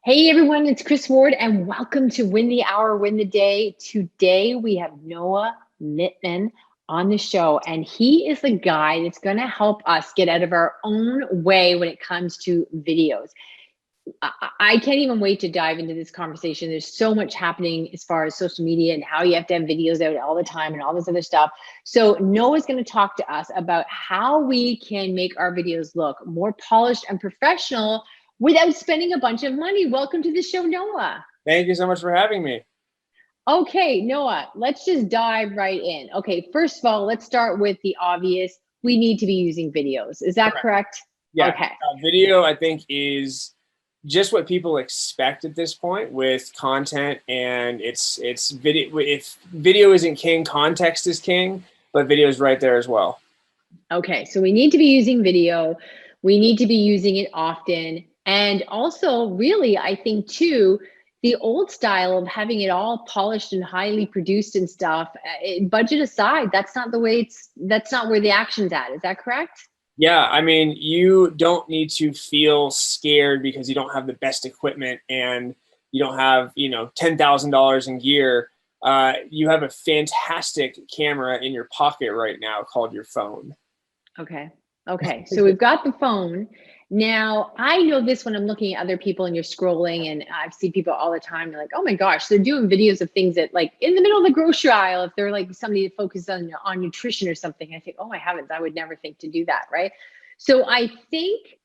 Hey everyone, it's Chris Ward, and welcome to Win the Hour, Win the Day. Today we have Noah Mittman on the show, and he is the guy that's going to help us get out of our own way when it comes to videos. I can't even wait to dive into this conversation. There's so much happening as far as social media and how you have to have videos out all the time and all this other stuff. So Noah's going to talk to us about how we can make our videos look more polished and professional without spending a bunch of money. Welcome to the show, Noah. Thank you so much for having me. Okay, Noah, let's just dive right in. Okay, first of all, let's start with the obvious. We need to be using videos. Is that correct? Yeah, Okay. video I think is just what people expect at this point with content, and it's video. If video isn't king, context is king, but video is right there as well. Okay, so we need to be using video. We need to be using it often. And also, really, I think too, the old style of having it all polished and highly produced and stuff, budget aside, that's not where the action's at. Is that correct? Yeah, I mean, you don't need to feel scared because you don't have the best equipment and you don't have, $10,000 in gear. You have a fantastic camera in your pocket right now called your phone. Okay. Okay. So we've got the phone. Now, I know this when I'm looking at other people and you're scrolling, and I've seen people all the time. They're like, oh my gosh, they're doing videos of things that, like, in the middle of the grocery aisle, if they're like somebody that focuses on nutrition or something. I think, oh my heavens, I would never think to do that. Right. So I think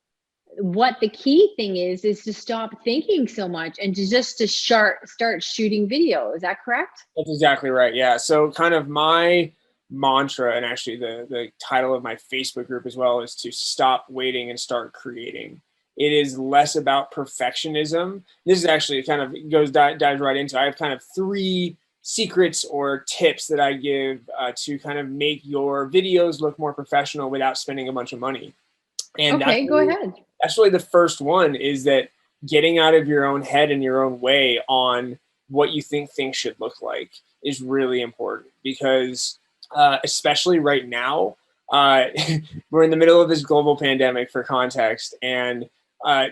what the key thing is to stop thinking so much and to start shooting video. Is that correct? That's exactly right. Yeah. So kind of my mantra, and actually the title of my Facebook group as well, is to stop waiting and start creating. It is less about perfectionism. This is actually kind of dives right into, I have kind of three secrets or tips that I give to kind of make your videos look more professional without spending a bunch of money. And Okay, go ahead. that's really the first one, is that getting out of your own head and your own way on what you think things should look like is really important, because especially right now, we're in the middle of this global pandemic, for context, and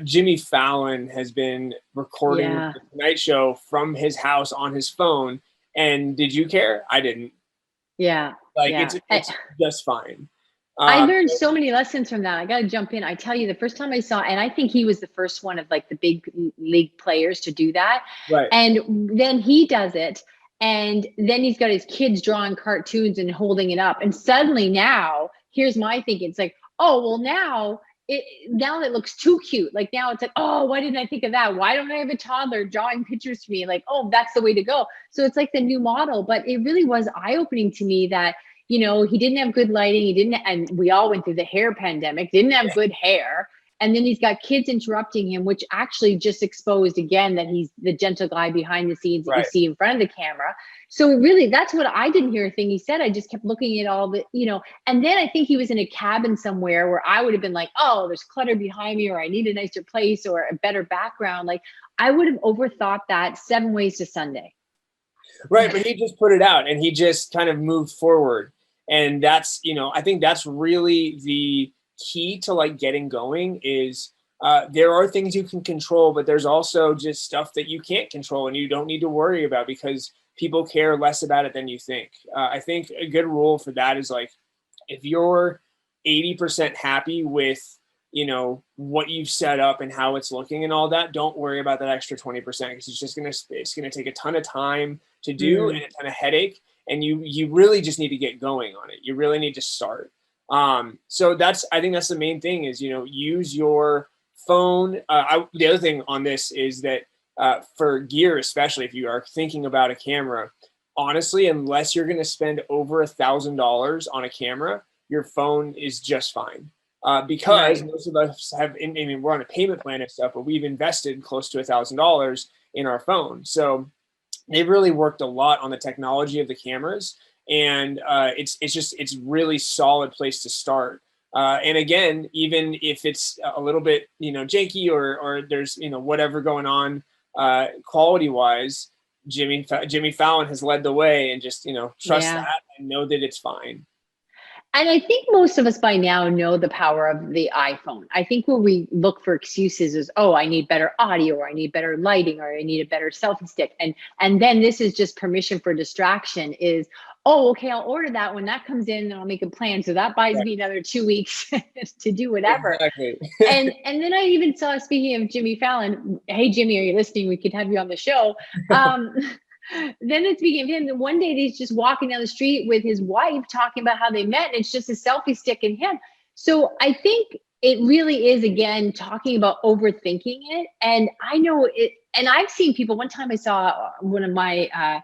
Jimmy Fallon has been recording the Tonight Show from his house on his phone. And did you care? I didn't. Yeah. It's just fine. I learned so many lessons from that. I got to jump in. I tell you, the first time I saw, and I think he was the first one of like the big league players to do that. Right. And then he does it. And then he's got his kids drawing cartoons and holding it up. And suddenly now, here's my thinking. It's like, oh, well, now it looks too cute. Like now it's like, oh, why didn't I think of that? Why don't I have a toddler drawing pictures for me? Like, oh, that's the way to go. So it's like the new model. But it really was eye-opening to me that, he didn't have good lighting. And we all went through the hair pandemic, didn't have good hair. And then he's got kids interrupting him, which actually just exposed again that he's the gentle guy behind the scenes that you see in front of the camera. So really, that's what I didn't hear a thing he said. I just kept looking at all the, and then I think he was in a cabin somewhere where I would have been like, oh, there's clutter behind me, or I need a nicer place or a better background. Like I would have overthought that 7 ways to Sunday. Right. But he just put it out and he just kind of moved forward. And that's, I think that's really the key to like getting going is there are things you can control, but there's also just stuff that you can't control and you don't need to worry about because people care less about it than you think. I think a good rule for that is like, if you're 80% happy with, what you've set up and how it's looking and all that, don't worry about that extra 20% because it's going to take a ton of time to do and a ton of headache. And you really just need to get going on it. You really need to start. So I think that's the main thing is, use your phone. The other thing on this is that for gear, especially if you are thinking about a camera, honestly, unless you're going to spend over $1,000 on a camera, your phone is just fine. Because most of us we're on a payment plan and stuff, but we've invested close to $1,000 in our phone. So they've really worked a lot on the technology of the cameras, and it's really solid place to start. And again, even if it's a little bit janky or there's whatever going on quality wise, Jimmy Fallon has led the way, and just trust that and know that it's fine. And I think most of us by now know the power of the iPhone. I think when we look for excuses is, oh, I need better audio, or I need better lighting, or I need a better selfie stick. And then this is just permission for distraction is, oh, okay, I'll order that. When that comes in, then I'll make a plan. So that buys me another 2 weeks to do whatever. Exactly. and then I even saw, speaking of Jimmy Fallon, hey, Jimmy, are you listening? We could have you on the show. Then it's speaking of him, one day he's just walking down the street with his wife talking about how they met, and it's just a selfie stick in him. So I think it really is, again, talking about overthinking it. And I know it, and I've seen people, one time I saw one of my,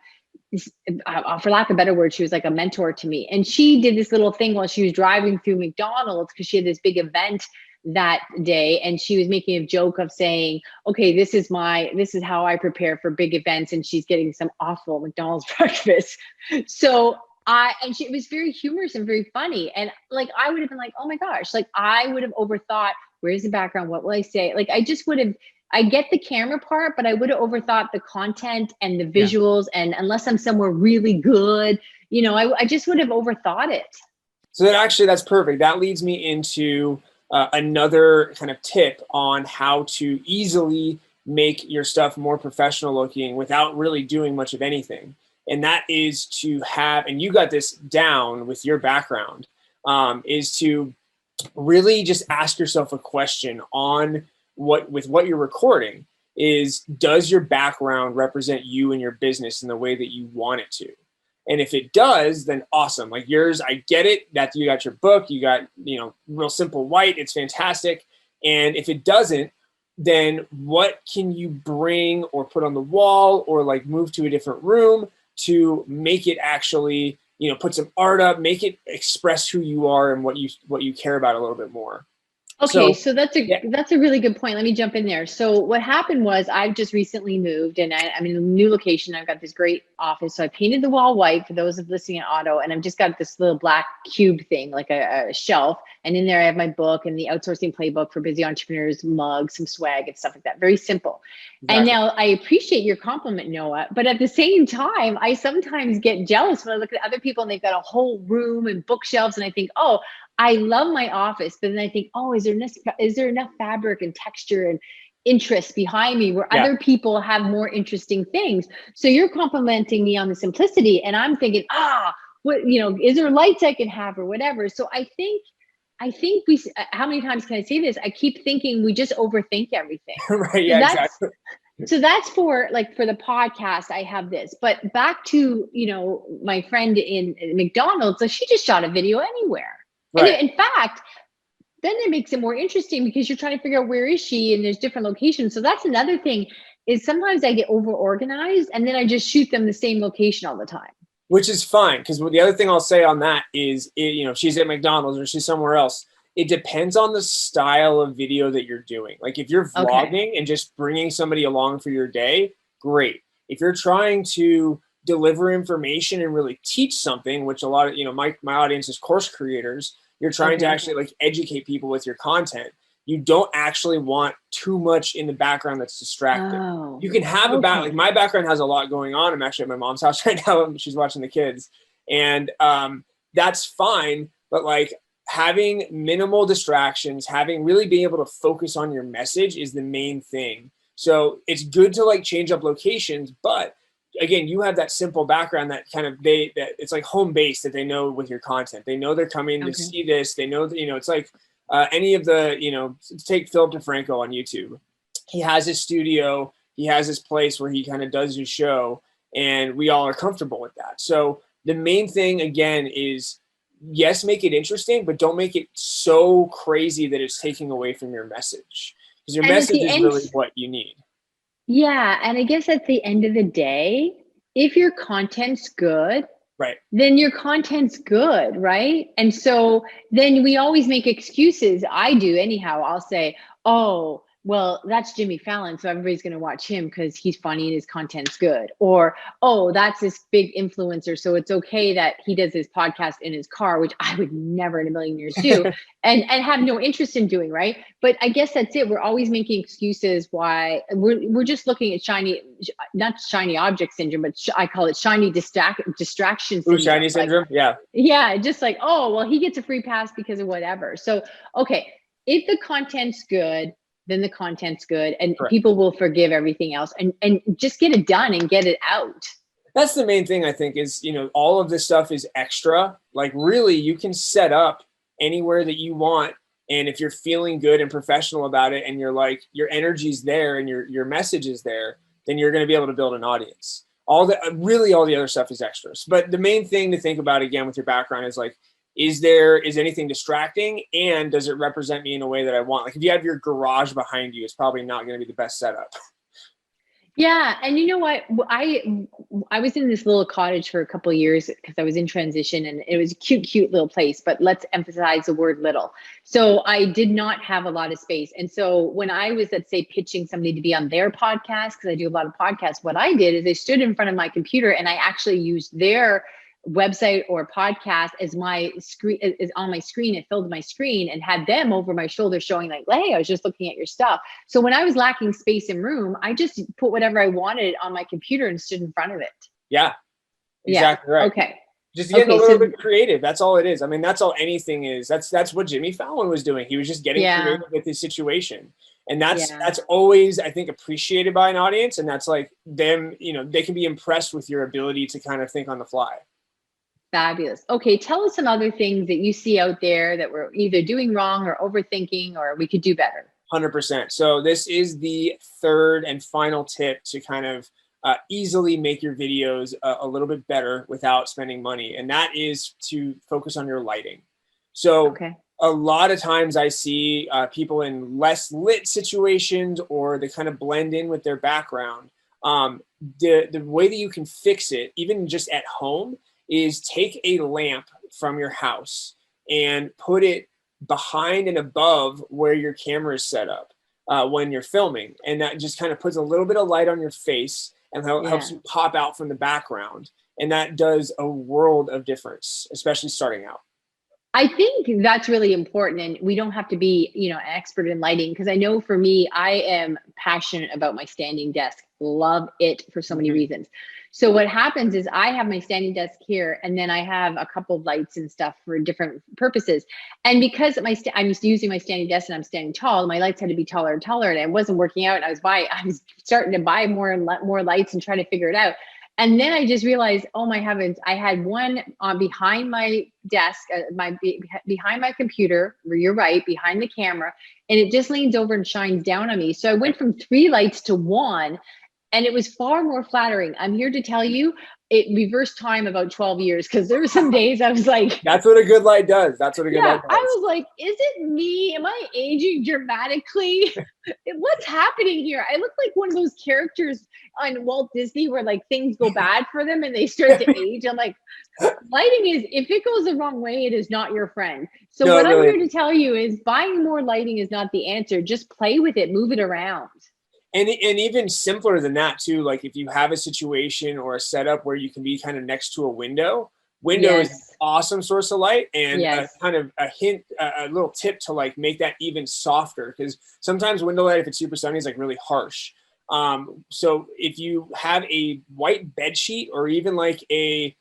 for lack of a better word, she was like a mentor to me. And she did this little thing while she was driving through McDonald's, because she had this big event that day, and she was making a joke of saying, okay, this is how I prepare for big events, and she's getting some awful McDonald's breakfast. So it was very humorous and very funny. And like, I would have been like, oh my gosh, like I would have overthought, where's the background? What will I say? Like, I just would have, I get the camera part, but I would have overthought the content and the visuals. Yeah. And unless I'm somewhere really good, I just would have overthought it. So that's perfect. That leads me into another kind of tip on how to easily make your stuff more professional looking without really doing much of anything. And that is to have, and you got this down with your background, is to really just ask yourself a question on what you're recording is, does your background represent you and your business in the way that you want it to? And if it does, then awesome. Like yours, I get it that you got your book, you got, real simple white, it's fantastic. And if it doesn't, then what can you bring or put on the wall or like move to a different room to make it actually, put some art up, make it express who you are and what you care about a little bit more. Okay, so that's a really good point. Let me jump in there. So what happened was, I've just recently moved, and I'm in a new location. I've got this great office. So I painted the wall white for those of listening in auto, and I've just got this little black cube thing, like a shelf. And in there I have my book and the outsourcing playbook for busy entrepreneurs, mugs, some swag and stuff like that. Very simple. Exactly. And now I appreciate your compliment, Noah, but at the same time, I sometimes get jealous when I look at other people and they've got a whole room and bookshelves, and I think, oh, I love my office, but then I think, oh, is there enough fabric and texture and interest behind me where other people have more interesting things? So you're complimenting me on the simplicity, and I'm thinking, is there lights I can have or whatever? So I think we, how many times can I say this? I keep thinking we just overthink everything. Right. Yeah, exactly. So that's for the podcast, I have this, but back to, my friend in McDonald's, she just shot a video anywhere. Right. And in fact, then it makes it more interesting because you're trying to figure out where is she, and there's different locations. So that's another thing, is sometimes I get over organized and then I just shoot them the same location all the time. Which is fine, because the other thing I'll say on that is, if she's at McDonald's or she's somewhere else, it depends on the style of video that you're doing. Like if you're vlogging and just bringing somebody along for your day, great. If you're trying to deliver information and really teach something, which a lot of, my audience is course creators, you're trying to actually like educate people with your content. You don't actually want too much in the background that's distracting. Oh, you can have like my background has a lot going on. I'm actually at my mom's house right now. She's watching the kids, and that's fine. But like having minimal distractions, really being able to focus on your message is the main thing. So it's good to like change up locations, but again, you have that simple background that kind of that it's like home base that they know with your content. They know they're coming to see this. They know that, it's like any of the, take Philip DeFranco on YouTube. He has his studio, he has his place where he kind of does his show, and we all are comfortable with that. So the main thing again is, yes, make it interesting, but don't make it so crazy that it's taking away from your message, because your message is really what you need. Yeah. And I guess at the end of the day, if your content's good, right, then your content's good, right? And so then we always make excuses. I do anyhow. I'll say, oh, well, that's Jimmy Fallon, so everybody's going to watch him because he's funny and his content's good. Or, oh, that's this big influencer, so it's okay that he does his podcast in his car, which I would never in a million years do, and have no interest in doing, right? But I guess that's it. We're always making excuses why we're just looking at not shiny object syndrome, but I call it shiny distraction syndrome. Ooh, shiny syndrome, yeah. Yeah, just like, oh, well, he gets a free pass because of whatever. So, okay, if the content's good, then the content's good, and Correct. people will forgive everything else, and just get it done and get it out. That's the main thing, I think, is, all of this stuff is extra. Like, really, you can set up anywhere that you want. And if you're feeling good and professional about it, and you're like, your energy's there and your message is there, then you're going to be able to build an audience. All the other stuff is extras. But the main thing to think about, again, with your background is like, is anything distracting, and does it represent me in a way that I want? Like, if you have your garage behind you, it's probably not going to be the best setup. Yeah. And you know what? I was in this little cottage for a couple of years because I was in transition, and it was a cute little place, but let's emphasize the word little. So I did not have a lot of space. And so when I was, let's say, pitching somebody to be on their podcast, because I do a lot of podcasts, what I did is I stood in front of my computer and I actually used their website or podcast as my screen, is on my screen. It filled my screen and had them over my shoulder showing like, hey, I was just looking at your stuff. So when I was lacking space and room, I just put whatever I wanted on my computer and stood in front of it. Yeah, exactly right. Okay. Just getting a little bit creative. That's all it is. I mean, that's all anything is. That's what Jimmy Fallon was doing. He was just getting creative with his situation. And that's always, I think, appreciated by an audience. And that's like them, they can be impressed with your ability to kind of think on the fly. Fabulous. Okay, tell us some other things that you see out there that we're either doing wrong or overthinking, or we could do better. 100%. So this is the third and final tip to kind of easily make your videos a little bit better without spending money. And that is to focus on your lighting. So a lot of times I see people in less lit situations, or they kind of blend in with their background. The way that you can fix it, even just at home, is take a lamp from your house and put it behind and above where your camera is set up when you're filming. And that just kind of puts a little bit of light on your face and helps you pop out from the background. And that does a world of difference, especially starting out. I think that's really important, and we don't have to be, an expert in lighting, because I know for me, I am passionate about my standing desk. Love it for so many reasons. So what happens is I have my standing desk here, and then I have a couple of lights and stuff for different purposes. And because I'm using my standing desk and I'm standing tall, my lights had to be taller and taller, and it wasn't working out. And I was starting to buy more lights and trying to figure it out. And then I just realized, oh my heavens, I had one on behind my desk, behind my computer, where you're right, behind the camera, and it just leans over and shines down on me. So I went from 3 lights to 1, and it was far more flattering. I'm here to tell you, it reversed time about 12 years, because there were some days I was like, that's what a good light does. That's what a good light does. I was like, is it me? Am I aging dramatically? What's happening here? I look like one of those characters on Walt Disney where like things go bad for them and they start to age. I'm like, lighting is, if it goes the wrong way, it is not your friend. So what I'm here to tell you is buying more lighting is not the answer. Just play with it, move it around. And even simpler than that too, like if you have a situation or a setup where you can be kind of next to a window is an awesome source of light, and kind of a little tip to like make that even softer, because sometimes window light, if it's super sunny, is like really harsh. So if you have a white bed sheet, or even like a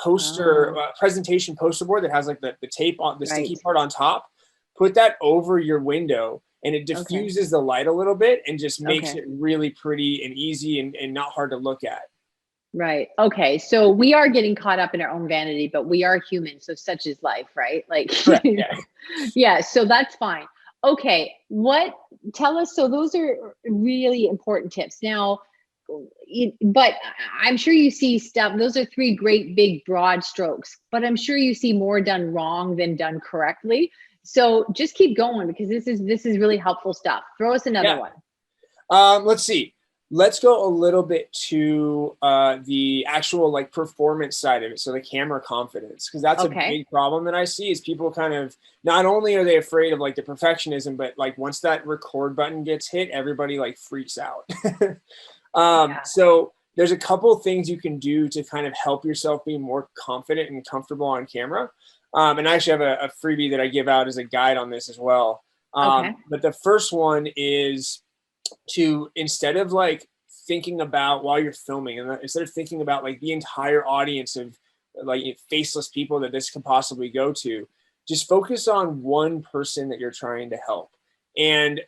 poster, presentation poster board that has like the tape on the sticky part on top, put that over your window, and it diffuses the light a little bit and just makes it really pretty and easy and not hard to look at. Right. Okay. So we are getting caught up in our own vanity, but we are human. So such is life, right? Like, yeah. So that's fine. Okay. Tell us. So those are really important tips. Now, but I'm sure you see stuff. Those are 3 great, big, broad strokes, but I'm sure you see more done wrong than done correctly. So just keep going, because this is really helpful stuff. Throw us another one. Let's see. Let's go a little bit to the actual like performance side of it. So the camera confidence, because that's a big problem that I see is people kind of, not only are they afraid of like the perfectionism, but like once that record button gets hit, everybody like freaks out. So there's a couple of things you can do to kind of help yourself be more confident and comfortable on camera. And I actually have a freebie that I give out as a guide on this as well. But the first one is to, instead of like thinking about while you're filming, and instead of thinking about like the entire audience of like faceless people that this could possibly go to, just focus on one person that you're trying to help. And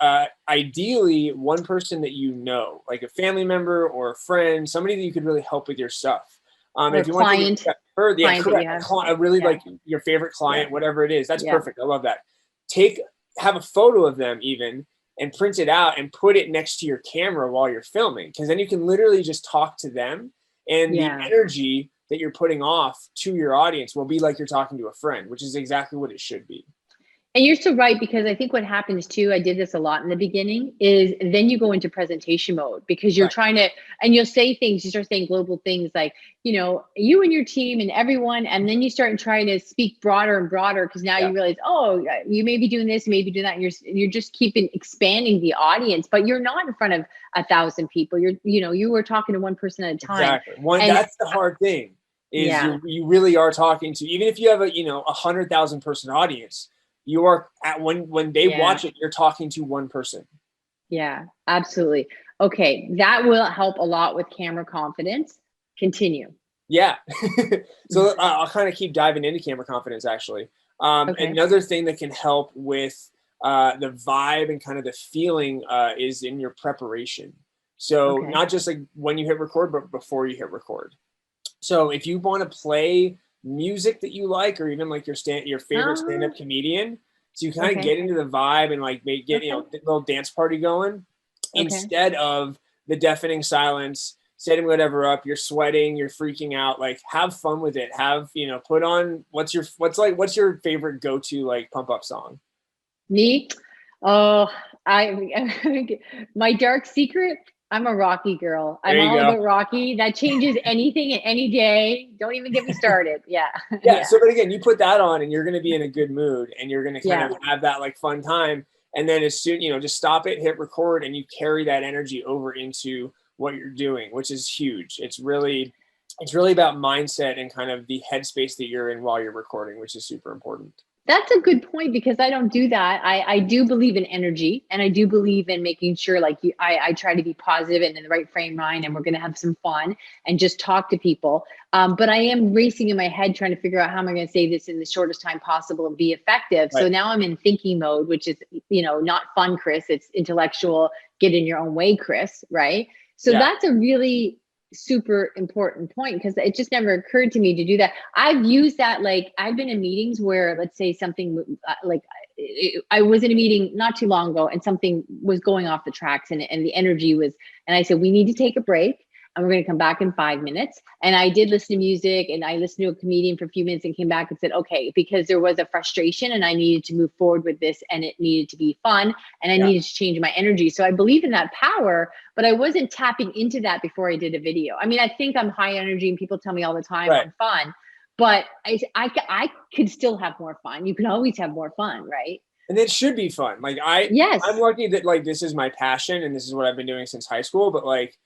ideally one person that you know, like a family member or a friend, somebody that you could really help with your stuff. If you want to heard, really like your favorite client, whatever it is, that's perfect. I love that. Have a photo of them even and print it out and put it next to your camera while you're filming. Because then you can literally just talk to them, and the energy that you're putting off to your audience will be like you're talking to a friend, which is exactly what it should be. And you're so right, because I think what happens too, I did this a lot in the beginning, is then you go into presentation mode because you're trying to, and you'll say things, you start saying global things like, you know, you and your team and everyone, and then you start trying to speak broader and broader because now you realize, oh, you may be doing this, maybe doing that, and you're just keeping expanding the audience, but you're not in front of 1,000 people. You were talking to one person at a time. Exactly. That's the hard thing is you really are talking to, even if you have a 100,000 person audience, you are when they watch it, you're talking to one person. Yeah, absolutely. Okay. That will help a lot with camera confidence. Continue. Yeah. So I'll kind of keep diving into camera confidence actually. Another thing that can help with the vibe and kind of the feeling is in your preparation. So not just like when you hit record, but before you hit record. So if you want to play music that you like, or even like your favorite stand-up comedian, so you kind of get into the vibe and like get a little dance party going, instead of the deafening silence, setting whatever up, you're sweating, you're freaking out, like have fun with it. Put on what's your favorite go-to like pump up song? Me? Oh, my dark secret, I'm a Rocky girl. I'm all about Rocky. That changes anything and any day. Don't even get me started. Yeah. So, but again, you put that on and you're going to be in a good mood and you're going to kind of have that like fun time. And then as soon, just stop it, hit record, and you carry that energy over into what you're doing, which is huge. It's really about mindset and kind of the headspace that you're in while you're recording, which is super important. That's a good point, because I don't do that. I do believe in energy, and I do believe in making sure I try to be positive and in the right frame of mind, and we're going to have some fun and just talk to people. But I am racing in my head trying to figure out how am I going to say this in the shortest time possible and be effective. Right. So now I'm in thinking mode, which is, not fun, Chris. It's intellectual, get in your own way, Chris. Right. So that's a really super important point, because it just never occurred to me to do that. I've used that, like I've been in meetings where, let's say something I was in a meeting not too long ago and something was going off the tracks and the energy was, and I said, we need to take a break and we're going to come back in 5 minutes. And I did listen to music and I listened to a comedian for a few minutes and came back and said, okay, because there was a frustration and I needed to move forward with this and it needed to be fun and I needed to change my energy. So I believe in that power, but I wasn't tapping into that before I did a video. I mean, I think I'm high energy and people tell me all the time I'm fun, but I could still have more fun. You can always have more fun, right? And it should be fun. Like I'm lucky that like this is my passion and this is what I've been doing since high school, but like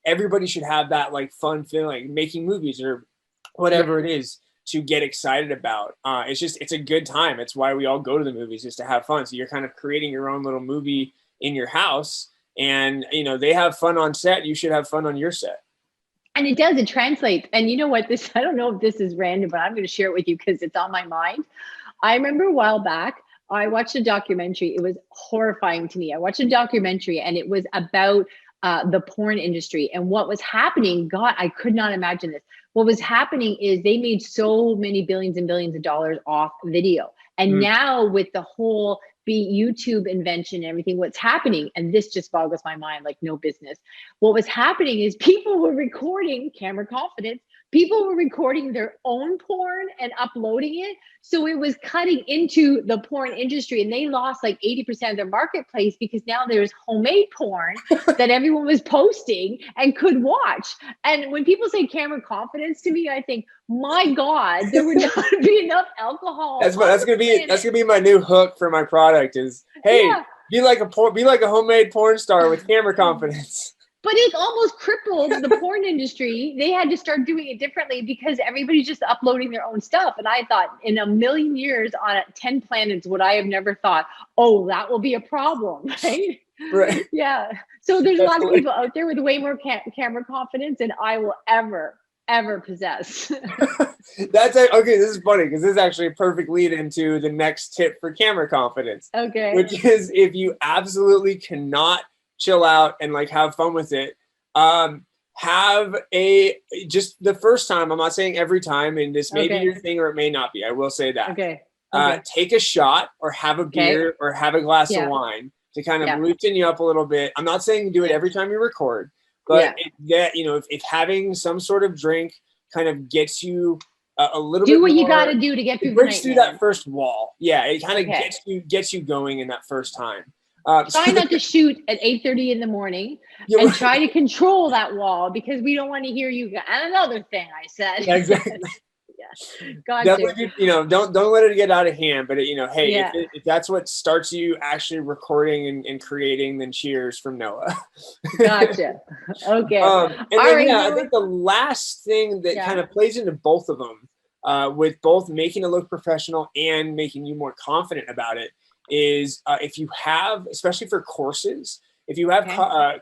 everybody should have that like fun feeling, like making movies or whatever it is to get excited about. It's a good time. It's why we all go to the movies, just to have fun. So you're kind of creating your own little movie in your house, and they have fun on set. You should have fun on your set. And it does, it translates. And you know what, I don't know if this is random, but I'm going to share it with you because it's on my mind. I remember a while back, I watched a documentary. It was horrifying to me. I watched a documentary and it was about the porn industry and what was happening. God, I could not imagine this. What was happening is they made so many billions and billions of dollars off video. And now with the whole YouTube invention and everything, what's happening, and this just boggles my mind like no business. What was happening is people were recording, camera confidence, people were recording their own porn and uploading it. So it was cutting into the porn industry, and they lost like 80% of their marketplace because now there's homemade porn that everyone was posting and could watch. And when people say camera confidence to me, I think, my God, there would not be enough alcohol. That's gonna be my new hook for my product is, hey, be like a homemade porn star with camera confidence. But it's almost crippled the porn industry. They had to start doing it differently because everybody's just uploading their own stuff. And I thought, in a million years on 10 planets, would I have never thought, oh, that will be a problem, right? Right. Yeah. So there's a lot of people out there with way more camera confidence than I will ever possess. Okay. This is funny because this is actually a perfect lead into the next tip for camera confidence. Okay. Which is, if you absolutely cannot chill out and like have fun with it, have just the first time. I'm not saying every time, and this may be your thing or it may not be. I will say that. Okay. Take a shot or have a beer or have a glass of wine to kind of loosen you up a little bit. I'm not saying do it every time you record, but if having some sort of drink kind of gets you a little bit do what more, you got to do to get through the breaks night, through that first wall. Yeah, it kind of gets you going in that first time. Try not to shoot at 8:30 in the morning and try to control that wall because we don't want to hear you. And another thing I said. Yeah, exactly. Definitely, don't let it get out of hand. But hey, if that's what starts you actually recording and creating, then cheers from Noah. Gotcha. Okay. I think the last thing that kind of plays into both of them, with both making it look professional and making you more confident about it, is if you have, especially for courses, if you have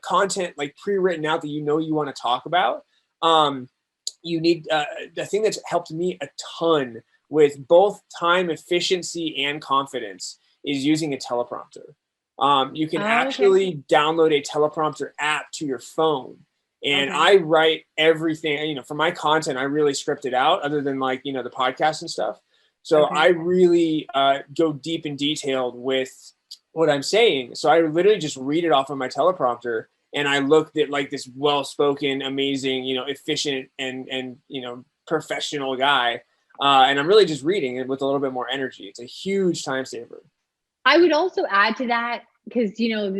content like pre-written out that you want to talk about, you need the thing that's helped me a ton with both time efficiency and confidence is using a teleprompter. You can actually download a teleprompter app to your phone, and I write everything. For my content, I really script it out, other than like the podcast and stuff. So I really go deep and detailed with what I'm saying. So I literally just read it off of my teleprompter, and I looked at like this well-spoken, amazing, efficient and professional guy. And I'm really just reading it with a little bit more energy. It's a huge time saver. I would also add to that, because,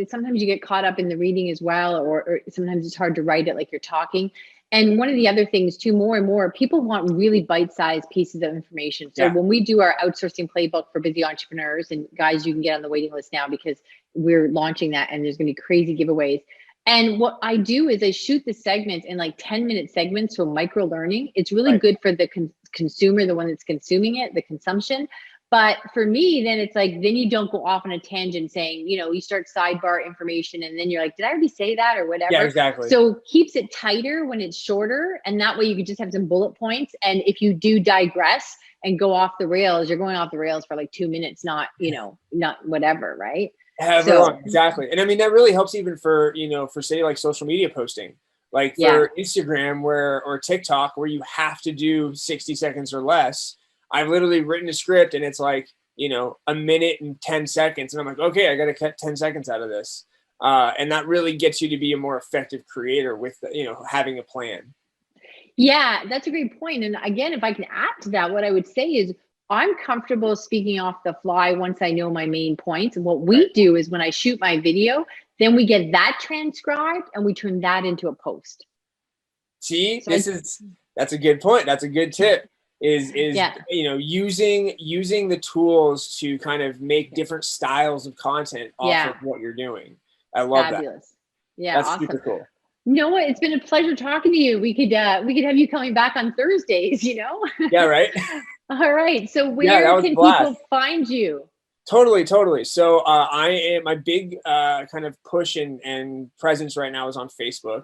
sometimes you get caught up in the reading as well, or sometimes it's hard to write it like you're talking. And one of the other things too, more and more people want really bite-sized pieces of information. So when we do our outsourcing playbook for busy entrepreneurs, and guys, you can get on the waiting list now because we're launching that and there's going to be crazy giveaways. And what I do is I shoot the segments in like 10-minute segments for micro learning. It's really good for the consumer, the one that's consuming it, the consumption. But for me, then it's like, then you don't go off on a tangent saying, you start sidebar information and then you're like, did I already say that or whatever? Yeah, exactly. So keeps it tighter when it's shorter. And that way you can just have some bullet points. And if you do digress and go off the rails, you're going off the rails for like 2 minutes, not whatever, right? Exactly. And I mean, that really helps even for, for say like social media posting, like for Instagram or TikTok, where you have to do 60 seconds or less. I've literally written a script and it's like, a minute and 10 seconds. And I'm like, okay, I got to cut 10 seconds out of this. And that really gets you to be a more effective creator with, having a plan. Yeah, that's a great point. And again, if I can add to that, what I would say is I'm comfortable speaking off the fly once I know my main points. And what we do is when I shoot my video, then we get that transcribed and we turn that into a post. See, that's a good point. That's a good tip. Is using the tools to kind of make different styles of content off of what you're doing. I love that. Yeah, that's awesome. Super cool. Noah, it's been a pleasure talking to you. We could have you coming back on Thursdays. Yeah, right. All right. So where can people find you? Totally. So my big kind of push and presence right now is on Facebook.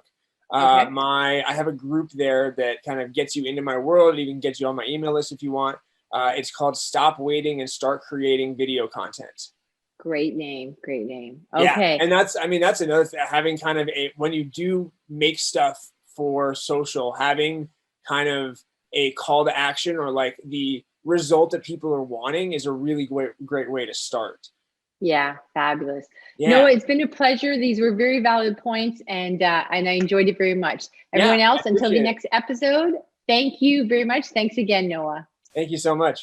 I have a group there that kind of gets you into my world, even gets you on my email list if you want. It's called Stop Waiting and Start Creating Video Content. Great name. Okay. Yeah. And that's another thing, having kind of when you do make stuff for social, having kind of a call to action or like the result that people are wanting is a really great way to start. Yeah, fabulous. Yeah. Noah, it's been a pleasure. These were very valid points, and I enjoyed it very much. Everyone else, until the next episode, Thank you very much. Thanks again, Noah. Thank you so much.